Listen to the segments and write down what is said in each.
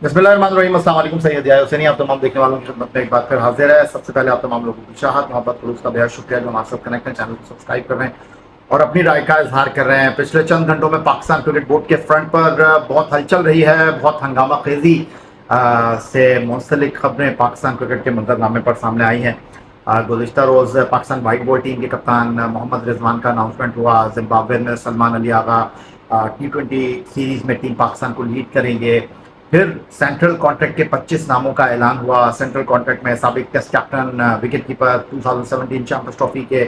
बिस्मिल्लाहिर्रहमानिर्रहीम। अस्सलाम वालेकुम। सैयद यार हुसैनी आप तमाम देखने वालों की खिदमत में एक बार फिर हाजिर है। सबसे पहले आप तमाम लोगों की चाहत मोहब्बत खलूस का बेहद शुक्रिया जो हमारे साथ कनेक्ट हैं, चैनल को सब्सक्राइब कर रहे हैं और अपनी राय का इजहार कर रहे हैं। पिछले चंद घंटों में पाकिस्तान क्रिकेट बोर्ड के फ्रंट पर बहुत हलचल रही है, बहुत हंगामा खेजी से मुंसलिक खबरें पाकिस्तान क्रिकेट के मंजरनामे पर सामने आई हैं। गुज़िश्ता रोज़ पाकिस्तान वाइट बॉल टीम के कप्तान मोहम्मद रिजवान का अनाउंसमेंट हुआ। जिम्बाब्वे में सलमान अली आगा T20 सीरीज़ में टीम पाकिस्तान को लीड करेंगे। फिर सेंट्रल कॉन्ट्रैक्ट के 25 नामों का ऐलान हुआ। सेंट्रल कॉन्ट्रैक्ट में साबिक test captain wicket keeper 2017 champions trophy के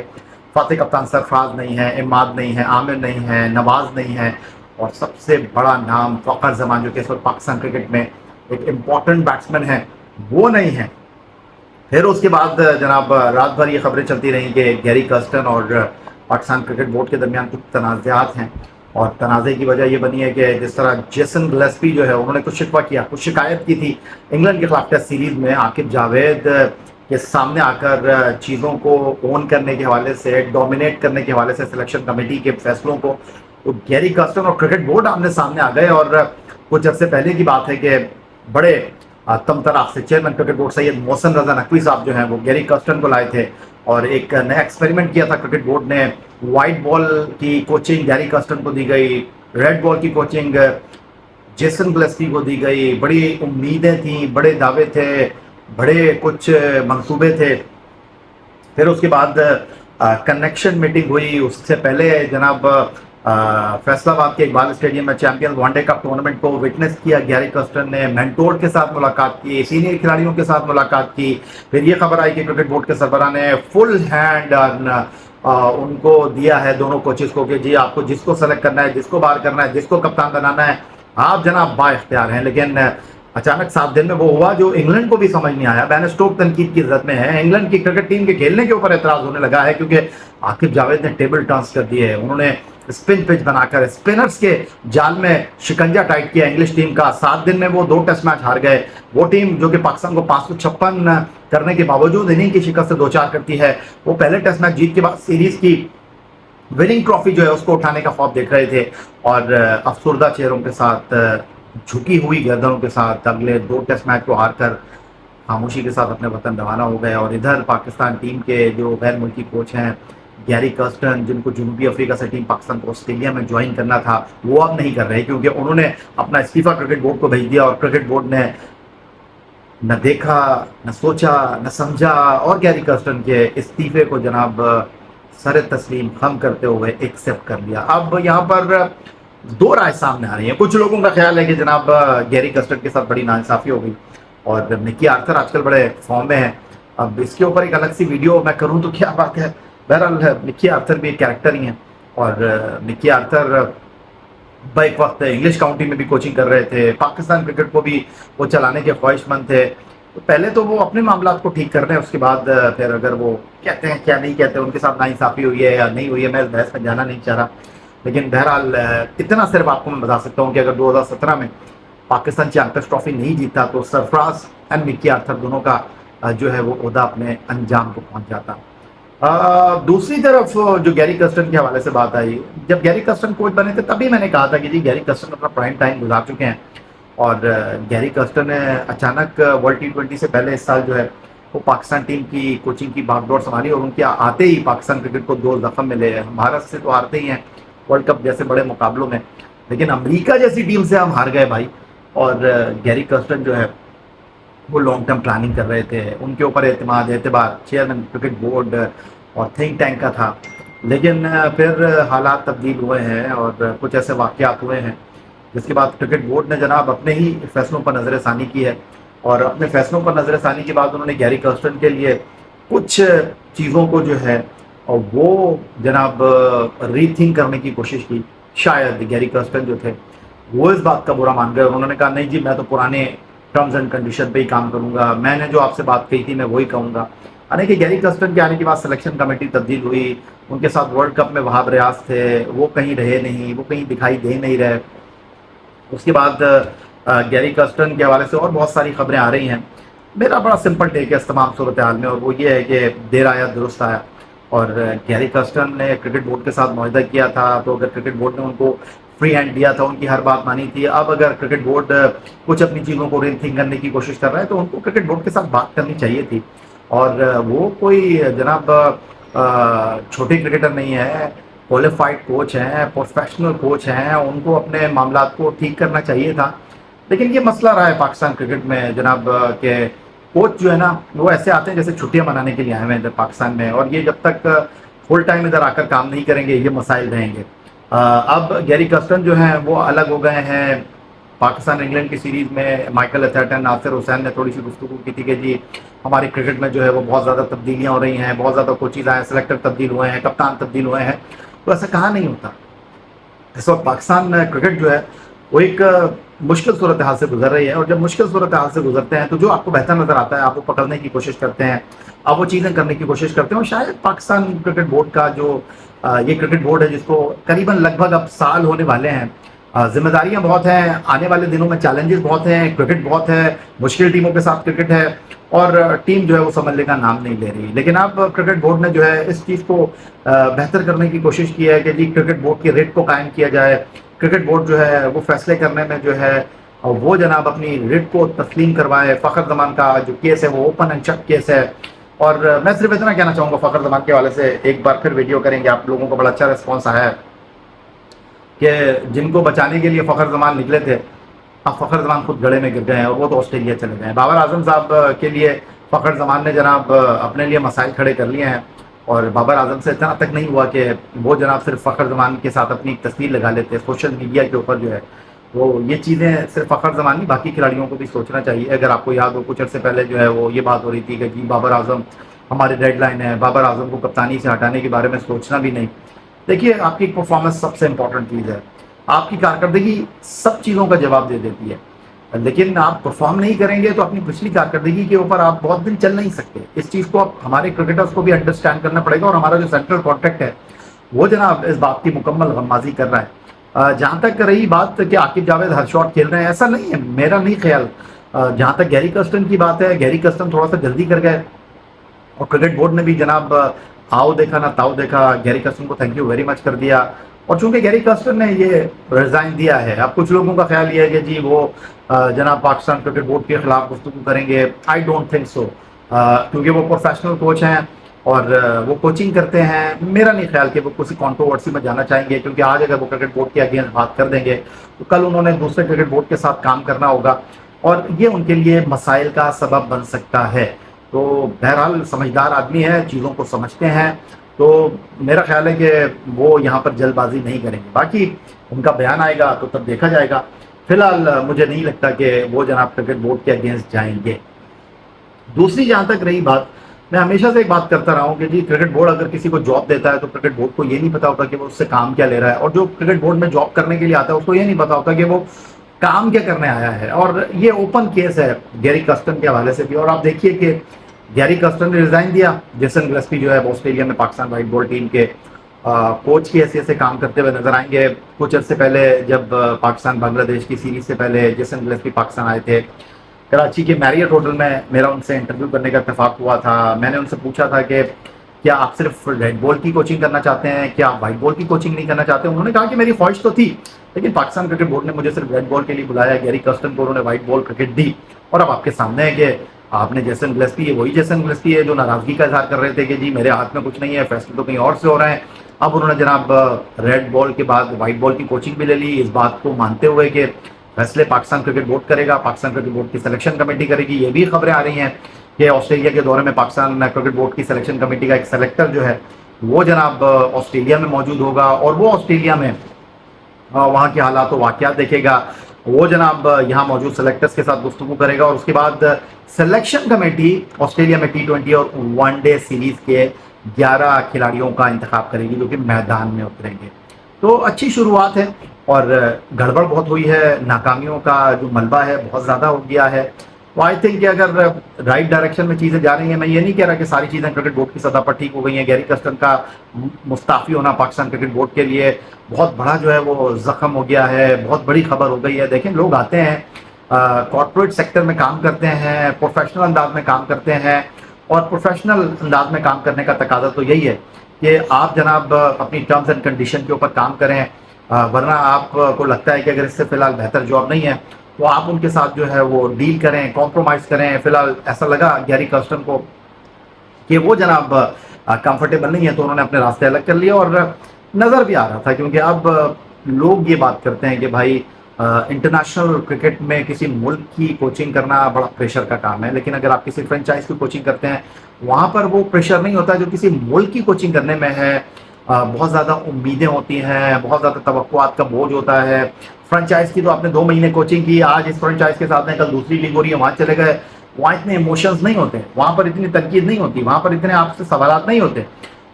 फातिह कप्तान सरफराज नहीं है, इमाद नहीं है, आमिर नहीं है, नवाज नहीं है और सबसे बड़ा नाम फ़खर जमान जो कि इस वक्त पाकिस्तान क्रिकेट में एक इम्पॉर्टेंट बैट्समैन है वो नहीं है। फिर उसके बाद जनाब रात भर ये खबरें चलती रहीं कि गैरी कर्स्टन और पाकिस्तान क्रिकेट बोर्ड के दरमियान कुछ तनाज़ात हैं और तनाज़े की वजह ये बनी है कि जिस तरह जेसन गिलेस्पी जो है उन्होंने कुछ शिकवा किया, कुछ शिकायत की थी इंग्लैंड के खिलाफ टेस्ट सीरीज़ में आकिब जावेद के सामने आकर चीज़ों को ओन करने के हवाले से, डोमिनेट करने के हवाले से सिलेक्शन कमेटी के फैसलों को, तो गैरी कर्स्टन और क्रिकेट बोर्ड आमने सामने आ गए। और कुछ अर्से पहले की बात है कि बड़े तमतराख से chairman cricket board Syed Mohsin Raza Naqvi साहब जो हैं वो गैरी कर्स्टन को लाए थे और एक नया एक्सपेरिमेंट किया था क्रिकेट बोर्ड ने। वाइट बॉल की कोचिंग गैरी कर्स्टन को दी गई, रेड बॉल की कोचिंग जेसन गिलेस्पी को दी गई। बड़ी उम्मीदें थी, बड़े दावे थे, बड़े कुछ मंसूबे थे। फिर उसके बाद कनेक्शन मीटिंग हुई। उससे पहले जनाब फैसलाबाद के इकबाल स्टेडियम में चैंपियंस वनडे कप टूर्नामेंट को विटनेस किया गैरी कर्स्टन ने। मेंटोर के साथ मुलाकात की, सीनियर खिलाड़ियों के साथ मुलाकात की। फिर ये खबर आई कि क्रिकेट बोर्ड के सरबराह ने फुल हैंड उनको दिया है दोनों कोचेस को कि जी आपको जिसको सेलेक्ट करना है, जिसको बाहर करना है, जिसको कप्तान बनाना है, आप जनाब बाइख्तियार हैं। लेकिन अचानक 7 दिन में वो हुआ जो इंग्लैंड को भी समझ नहीं आया। बैन स्टोक तनकीद की इज्जत में है। इंग्लैंड की क्रिकेट टीम के खेलने के ऊपर एतराज होने लगा है क्योंकि आकिब जावेद ने टेबल टर्न्स कर दिए है। उन्होंने स्पिन पिच बनाकर स्पिनर्स के जाल में शिकंजा टाइट किया इंग्लिश टीम का। 7 दिन में वो 2 टेस्ट मैच हार गए। वो टीम जो कि पाकिस्तान को 556 करने के बावजूद इनिंग की शिकस्त से 2-4 करती है, वो पहले टेस्ट मैच जीत के बाद सीरीज की विनिंग ट्रॉफी जो है उसको उठाने का ख्वाब देख रहे थे और अफसरदा चेहरों के साथ, झुकी हुई गर्दनों के साथ अगले 2 टेस्ट मैच को हारकर खामोशी के साथ अपने वतन रवाना हो गए। और इधर पाकिस्तान टीम के जो गैर मुल्की कोच हैं गैरी कर्स्टन, जिनको जनूबी अफ्रीका से टीम पाकिस्तान को ऑस्ट्रेलिया में ज्वाइन करना था, वो अब नहीं कर रहे क्योंकि उन्होंने अपना इस्तीफा क्रिकेट बोर्ड को भेज दिया और क्रिकेट बोर्ड ने न देखा, न सोचा, न समझा और गैरी कर्स्टन के इस्तीफे को जनाब सर तस्लीम खम करते हुए एक्सेप्ट कर लिया। अब यहाँ पर 2 राय सामने आ रही है। कुछ लोगों का ख्याल है कि जनाब गैरी कर्स्टन के साथ बड़ी नाइंसाफ़ी हो गई और मिकी आर्थर आजकल बड़े फॉर्म में है। अब इसके ऊपर एक अलग सी वीडियो मैं करूं तो क्या बात है। बहरहाल मिकी आर्थर भी एक कैरेक्टर ही हैं और मिकी आर्थर एक वक्त इंग्लिश काउंटी में भी कोचिंग कर रहे थे, पाकिस्तान क्रिकेट को भी वो चलाने के ख्वाहिशमंद थे। तो पहले तो वो अपने मामलात को ठीक कर रहे हैं, उसके बाद फिर अगर वो कहते हैं क्या नहीं कहते, उनके साथ नाइंसाफ़ी हुई है या नहीं हुई है, मैं इस बहस में जाना नहीं चाह रहा। लेकिन बहरहाल इतना सिर्फ आपको मैं बता सकता हूँ कि अगर 2017 में पाकिस्तान चैंपियंस ट्रॉफी नहीं जीता तो सरफराज एंड मिकी आर्थर दोनों का जो है वो ओहदा अपने अंजाम को पहुंच जाता। दूसरी तरफ जो गैरी कर्स्टन के हवाले से बात आई, जब गैरी कर्स्टन कोच बने थे तभी मैंने कहा था कि जी गैरी कर्स्टन अपना प्राइम टाइम गुजार चुके हैं और गैरी कर्स्टन ने अचानक वर्ल्ड T20 से पहले इस साल जो है वो पाकिस्तान टीम की कोचिंग की भागदौड़ संभाली और उनके आते ही पाकिस्तान क्रिकेट को 2 जख्म मिले हैं। हम भारत से तो हारते ही हैं वर्ल्ड कप जैसे बड़े मुकाबलों में, लेकिन अमेरिका जैसी टीम से हम हार गए भाई। और गैरी कर्स्टन जो है वो लॉन्ग टर्म प्लानिंग कर रहे थे, उनके ऊपर एतबार चेयरमैन क्रिकेट बोर्ड और थिंक टैंक का था। लेकिन फिर हालात तब्दील हुए हैं और कुछ ऐसे वाक़यात हुए हैं जिसके बाद क्रिकेट बोर्ड ने जनाब अपने ही फैसलों पर नज़र षानी की है और अपने फैसलों पर नज़र षानी के बाद उन्होंने गैरी कर्स्टन के लिए कुछ चीज़ों को जो है और वो जनाब रीथिंक करने की कोशिश की। शायद गैरी कर्स्टन जो थे वो इस बात का बुरा मान गए और उन्होंने कहा नहीं जी मैं तो पुराने टर्म्स एंड कंडीशन पे ही काम करूंगा, मैंने जो आपसे बात कही थी मैं वही कहूँगा। यानी कि गैरी कर्स्टन के आने के बाद सिलेक्शन कमेटी तब्दील हुई, उनके साथ वर्ल्ड कप में वहाब रियाज थे, वो कहीं रहे नहीं, वो कहीं दिखाई दे नहीं रहे। उसके बाद गैरी कर्स्टन के हवाले से और बहुत सारी खबरें आ रही हैं। मेरा बड़ा सिंपल टेक है इस तमाम सूरत हाल में और वो ये है कि देर आया दुरुस्त आया। और गैरी कर्स्टन ने क्रिकेट बोर्ड के साथ मुआहदा किया था, तो अगर क्रिकेट बोर्ड ने उनको फ्री हैंड दिया था, उनकी हर बात मानी थी। अब अगर क्रिकेट बोर्ड कुछ अपनी चीज़ों को रीथिंक करने की कोशिश कर रहा है तो उनको क्रिकेट बोर्ड के साथ बात करनी चाहिए थी। और वो कोई जनाब छोटे क्रिकेटर नहीं है, क्वालिफाइड कोच हैं, प्रोफेशनल कोच हैं, उनको अपने मामलात को ठीक करना चाहिए था। लेकिन ये मसला रहा है पाकिस्तान क्रिकेट में जनाब के कोच जो है ना वो ऐसे आते हैं जैसे छुट्टियां मनाने के लिए आए हुए हैं इधर पाकिस्तान में, और ये जब तक फुल टाइम इधर आकर काम नहीं करेंगे ये मसाइल रहेंगे। अब गैरी कर्स्टन जो हैं वो अलग हो गए हैं। पाकिस्तान इंग्लैंड की सीरीज़ में माइकल एथर्टन, नासिर हुसैन ने थोड़ी सी गुफ्तगू की थी कि जी हमारी क्रिकेट में जो है वो बहुत ज़्यादा तब्दीलियाँ हो रही हैं, बहुत ज़्यादा कोचेज आए हैं, सेलेक्टर तब्दील हुए हैं, कप्तान तब्दील हुए हैं। तो ऐसा कहा नहीं होता। इस वक्त पाकिस्तान क्रिकेट जो है वो एक मुश्किल सूरत हाल से गुजर रही है, और जब मुश्किल सूरत हाल से गुजरते हैं तो जो आपको बेहतर नज़र आता है आप वो पकड़ने की कोशिश करते हैं, आप वो चीज़ें करने की कोशिश करते हैं। और शायद पाकिस्तान क्रिकेट बोर्ड का जो ये क्रिकेट बोर्ड है जिसको करीबन लगभग अब साल होने वाले हैं, जिम्मेदारियां बहुत हैं, आने वाले दिनों में चैलेंजेस बहुत हैं, क्रिकेट बहुत है, मुश्किल टीमों के साथ क्रिकेट है, और टीम जो है वो संभलने का नाम नहीं ले रही। लेकिन अब क्रिकेट बोर्ड ने जो है इस चीज़ को बेहतर करने की कोशिश की है कि जी क्रिकेट बोर्ड के रेट को कायम किया जाए। क्रिकेट बोर्ड जो है वो फैसले करने में जो है वो जनाब अपनी रेट को तस्लीम करवाए। फ़खर जमान का जो केस है वो ओपन एंड शट केस है। और मैं सिर्फ इतना कहना चाहूँगा फ़खर जमान के हवाले से, एक बार फिर वीडियो करेंगे, आप लोगों को बड़ा अच्छा रिस्पॉन्स आया है कि जिनको बचाने के लिए फ़खर जमान निकले थे अब फ़खर जमान खुद गड़े में गिर गए हैं और वो तो ऑस्ट्रेलिया चले गए हैं। बाबर आजम साहब के लिए फ़खर जमान ने जनाब अपने लिए मसाइल खड़े कर लिए हैं, और बाबर आजम से इतना तक नहीं हुआ कि वो जनाब सिर्फ फ़खर जमान के साथ अपनी तस्वीर लगा लेते। सोशल मीडिया के ऊपर जो है वो ये चीज़ें सिर्फ फ़खर जमान नहीं बाकी खिलाड़ियों को भी सोचना चाहिए। अगर आपको याद हो कुछ अर्से पहले जो है वो ये बात हो रही थी कि जी बाबर आजम हमारी डेडलाइन है, बाबर आजम को कप्तानी से हटाने के बारे में सोचना भी नहीं। देखिए आपकी परफॉर्मेंस सबसे इंपॉर्टेंट चीज़ है, आपकी कारकर्दगी सब चीज़ों का जवाब दे देती है। लेकिन आप परफॉर्म नहीं करेंगे तो अपनी पिछली कारकर्दगी के ऊपर आप बहुत दिन चल नहीं सकते। इस चीज़ को आप हमारे क्रिकेटर्स को भी अंडरस्टैंड करना पड़ेगा, और हमारा जो सेंट्रल कॉन्ट्रैक्ट है वो जनाब इस बात की मुकम्मल गम्माजी कर रहा है। जहाँ तक रही बात कि आकिब जावेद हर शॉट खेल रहे हैं, ऐसा नहीं है, मेरा नहीं ख्याल। जहाँ तक गैरी कर्स्टन की बात है, गैरी कर्स्टन थोड़ा सा जल्दी कर गए, और क्रिकेट बोर्ड ने भी जनाब आओ देखा ना ताओ देखा, गैरी कर्स्टन को थैंक यू वेरी मच कर दिया। और चूंकि गैरी कर्स्टन ने ये रिजाइन दिया है, अब कुछ लोगों का ख्याल ये है कि जी वो जनाब पाकिस्तान क्रिकेट बोर्ड के खिलाफ गुफ्तगू करेंगे। आई डोंट थिंक सो, क्योंकि वो प्रोफेशनल कोच हैं और वो कोचिंग करते हैं। मेरा नहीं ख्याल कि वो किसी कंट्रोवर्सी में जाना चाहेंगे, क्योंकि आज अगर वो क्रिकेट बोर्ड के अगेंस्ट बात कर देंगे तो कल उन्होंने दूसरे क्रिकेट बोर्ड के साथ काम करना होगा, और ये उनके लिए मसाइल का सबब बन सकता है। तो बहरहाल समझदार आदमी है, चीज़ों को समझते हैं, तो मेरा ख्याल है कि वो यहाँ पर जल्दबाजी नहीं करेंगे। बाकी उनका बयान आएगा तो तब देखा जाएगा। फिलहाल मुझे नहीं लगता कि वो जनाब क्रिकेट बोर्ड के अगेंस्ट जाएंगे। दूसरी जहाँ तक रही बात, मैं हमेशा से एक बात करता रहा हूँ कि जी क्रिकेट बोर्ड अगर किसी को जॉब देता है तो क्रिकेट बोर्ड को ये नहीं पता होता कि वो उससे काम क्या ले रहा है, और जो क्रिकेट बोर्ड में जॉब करने के लिए आता है उसको ये नहीं पता होता कि वो काम क्या करने आया है। और ये ओपन केस है गैरी कर्स्टन के हवाले से भी। और आप देखिए कि गैरी कर्स्टन ने रिजाइन दिया, जेसन गिलेस्पी जो है ऑस्ट्रेलिया में पाकिस्तान वाइट बॉल टीम के कोच की हैसियत से काम करते हुए नजर आएंगे। कुछ अर्से पहले जब पाकिस्तान बांग्लादेश की सीरीज से पहले जेसन गिलेस्पी पाकिस्तान आए थे, कराची के मैरियट होटल में मेरा उनसे इंटरव्यू करने का इत्तेफाक हुआ था। मैंने उनसे पूछा था कि क्या आप सिर्फ रेड बॉल की कोचिंग करना चाहते हैं, क्या आप वाइट बॉल की कोचिंग नहीं करना चाहते। उन्होंने कहा कि मेरी ख्वाहिश तो थी, लेकिन पाकिस्तान क्रिकेट बोर्ड ने मुझे सिर्फ रेड बॉल के लिए बुलाया। गैरी कर्स्टन को उन्होंने वाइट बॉल क्रिकेट दी, और अब आपके सामने है कि आपने जेसन गिलेस्पी, वही जेसन गिलेस्पी है जो नाराजगी का इजहार कर रहे थे कि जी मेरे हाथ में कुछ नहीं है, फैसले तो कहीं और से हो रहे हैं। अब उन्होंने जनाब रेड बॉल के बाद वाइट बॉल की कोचिंग भी ले ली, इस बात को मानते हुए कि फैसले पाकिस्तान क्रिकेट बोर्ड करेगा, पाकिस्तान क्रिकेट बोर्ड की सिलेक्शन कमेटी करेगी। ये भी खबरें आ रही हैं कि ऑस्ट्रेलिया के दौरे में पाकिस्तान क्रिकेट बोर्ड की सिलेक्शन कमेटी का एक सेलेक्टर जो है वो जनाब ऑस्ट्रेलिया में मौजूद होगा, और वो ऑस्ट्रेलिया में वहाँ के हालात व वाक़यात देखेगा। वो जनाब यहाँ मौजूद सेलेक्टर्स के साथ गुफ्तगू करेगा, और उसके बाद सिलेक्शन कमेटी ऑस्ट्रेलिया में T20 और वनडे सीरीज़ के 11 खिलाड़ियों का इंतखाब करेगी जो कि मैदान में उतरेंगे। तो अच्छी शुरुआत है, और गड़बड़ बहुत हुई है, नाकामियों का जो मलबा है बहुत ज़्यादा हो गया है। तो आई थिंक कि अगर राइट डायरेक्शन में चीज़ें जा रही हैं, मैं ये नहीं कह रहा कि सारी चीज़ें क्रिकेट बोर्ड की सतह पर ठीक हो गई हैं। गैरी कर्स्टन का मुस्ताफ़ी होना पाकिस्तान क्रिकेट बोर्ड के लिए बहुत बड़ा जो है वो ज़ख्म हो गया है, बहुत बड़ी खबर हो गई है। देखें, लोग आते हैं, कॉर्पोरेट सेक्टर में काम करते हैं, प्रोफेशनल अंदाज में काम करते हैं, और प्रोफेशनल अंदाज में काम करने का तकाजा तो यही है कि आप जनाब अपनी टर्म्स एंड कंडीशन के ऊपर काम करें, ورنہ آپ کو لگتا ہے کہ اگر اس سے فی الحال بہتر جاب نہیں ہے تو آپ ان کے ساتھ جو ہے وہ ڈیل کریں، کمپرومائز کریں. فی الحال ایسا لگا گیری کرسٹن کو کہ وہ جناب کمفرٹیبل نہیں ہے، تو انہوں نے اپنے راستے الگ کر لیا. اور نظر بھی آ رہا تھا، کیونکہ اب لوگ یہ بات کرتے ہیں کہ بھائی انٹرنیشنل کرکٹ میں کسی ملک کی کوچنگ کرنا بڑا پریشر کا کام ہے، لیکن اگر آپ کسی فرنچائز کی کوچنگ کرتے ہیں وہاں پر وہ پریشر نہیں ہوتا جو کسی ملک کی کوچنگ کرنے میں ہے. بہت زیادہ امیدیں ہوتی ہیں، بہت زیادہ توقعات کا بوجھ ہوتا ہے. فرنچائز کی تو آپ نے 2 مہینے کوچنگ کی، آج اس فرنچائز کے ساتھ ہیں، کل دوسری لیگ ہو رہی ہے وہاں چلے گئے. وہاں اتنے ایموشنز نہیں ہوتے، وہاں پر اتنی تنقید نہیں ہوتی، وہاں پر اتنے آپ سے سوالات نہیں ہوتے،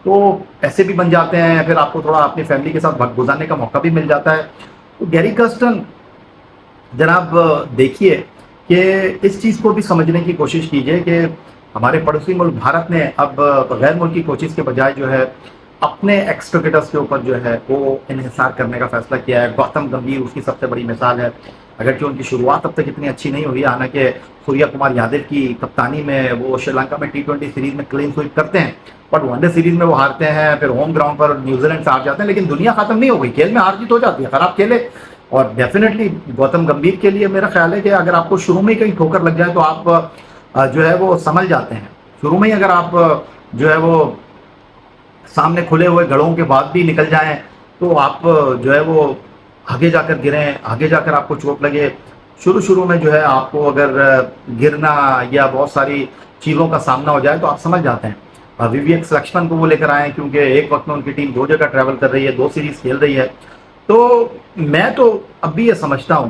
تو ایسے بھی بن جاتے ہیں. پھر آپ کو تھوڑا اپنی فیملی کے ساتھ وقت گزارنے کا موقع بھی مل جاتا ہے. تو گیری کرسٹن جناب دیکھیے کہ اس چیز کو بھی سمجھنے کی کوشش کیجئے کہ ہمارے پڑوسی ملک بھارت نے اب غیر ملکی کوچز کے بجائے جو ہے اپنے ایکس کرکٹرز کے اوپر جو ہے وہ انحصار کرنے کا فیصلہ کیا ہے. گوتم گمبھیر اس کی سب سے بڑی مثال ہے، اگرچہ ان کی شروعات اب تک اتنی اچھی نہیں ہوئی، حالانکہ سوریا کمار یادو کی کپتانی میں وہ شری لنکا میں T20 سیریز میں کلین سویپ کرتے ہیں، بٹ ون ڈے سیریز میں وہ ہارتے ہیں، پھر ہوم گراؤنڈ پر نیوزی لینڈ سے ہار جاتے ہیں. لیکن دنیا ختم نہیں ہو گئی، کھیل میں ہار جیت ہو جاتی ہے، خراب کھیلے. اور ڈیفینیٹلی گوتم گمبھیر کے لیے میرا خیال ہے کہ اگر آپ کو شروع میں ہی کہیں ٹھوکر لگ جائے تو آپ جو ہے وہ سنبھل جاتے ہیں. شروع میں ہی اگر آپ جو ہے وہ سامنے کھلے ہوئے گڑھوں کے بعد بھی نکل جائیں تو آپ جو ہے وہ آگے جا کر گریں، آگے جا کر آپ کو چوٹ لگے. شروع میں جو ہے آپ کو اگر گرنا یا بہت ساری چیزوں کا سامنا ہو جائے تو آپ سمجھ جاتے ہیں. وی وی ایکس لکشمن کو وہ لے کر آئے ہیں کیونکہ ایک وقت میں ان کی ٹیم 2 جگہ ٹریول کر رہی ہے، 2 سیریز کھیل رہی ہے. تو میں تو اب بھی یہ سمجھتا ہوں،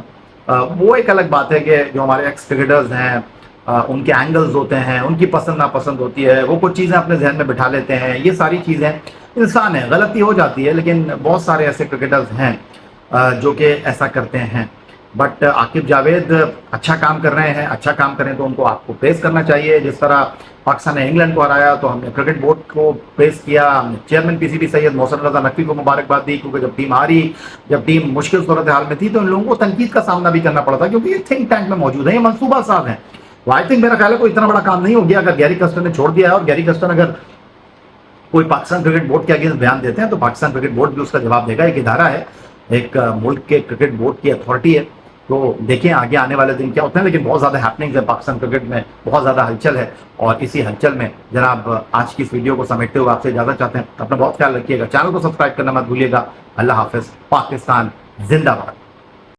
وہ ایک الگ بات ہے کہ جو ہمارے ایکس کرکٹرز ہیں ان کے اینگلز ہوتے ہیں، ان کی پسند ناپسند ہوتی ہے، وہ کچھ چیزیں اپنے ذہن میں بٹھا لیتے ہیں. یہ ساری چیزیں انسان ہے، غلطی ہو جاتی ہے، لیکن بہت سارے ایسے کرکٹرز ہیں جو کہ ایسا کرتے ہیں. بٹ عاقب جاوید اچھا کام کر رہے ہیں، اچھا کام کریں تو ان کو آپ کو پریز کرنا چاہیے. جس طرح پاکستان نے انگلینڈ کو ہرایا تو ہم نے کرکٹ بورڈ کو پریز کیا، ہم نے چیئرمین PCB سید محسن رضا نقوی کو مبارکباد دی، کیونکہ جب ٹیم ہاری، جب ٹیم مشکل صورتحال میں تھی تو ان لوگوں کو تنقید کا سامنا بھی کرنا پڑا تھا، کیونکہ یہ تھنک ٹینک میں موجود ہیں، یہ منصوبہ ساز ہیں. آئی تھنک میرا خیال ہے کوئی اتنا بڑا کام نہیں ہو گیا اگر گیری کرسٹن نے چھوڑ دیا ہے. اور گیری کرسٹن اگر کوئی پاکستان کرکٹ بورڈ کے اگینسٹ بیان دیتے ہیں تو پاکستان کرکٹ بورڈ بھی اس کا جواب دے گا. ایک ادارہ ہے، ایک ملک کے کرکٹ بورڈ کی اتھارٹی ہے. تو دیکھیں آگے آنے والے دن کیا ہوتے ہیں. لیکن بہت زیادہ ہیپننگز ہے پاکستان کرکٹ میں، بہت زیادہ ہلچل ہے. اور اسی ہلچل میں جناب آج کی اس ویڈیو کو سمیٹتے ہوئے آپ سے اجازت چاہتے ہیں. اپنا بہت خیال رکھیے گا، چینل کو سبسکرائب کرنا مت بھولیے گا. اللہ حافظ. پاکستان زندہ باد.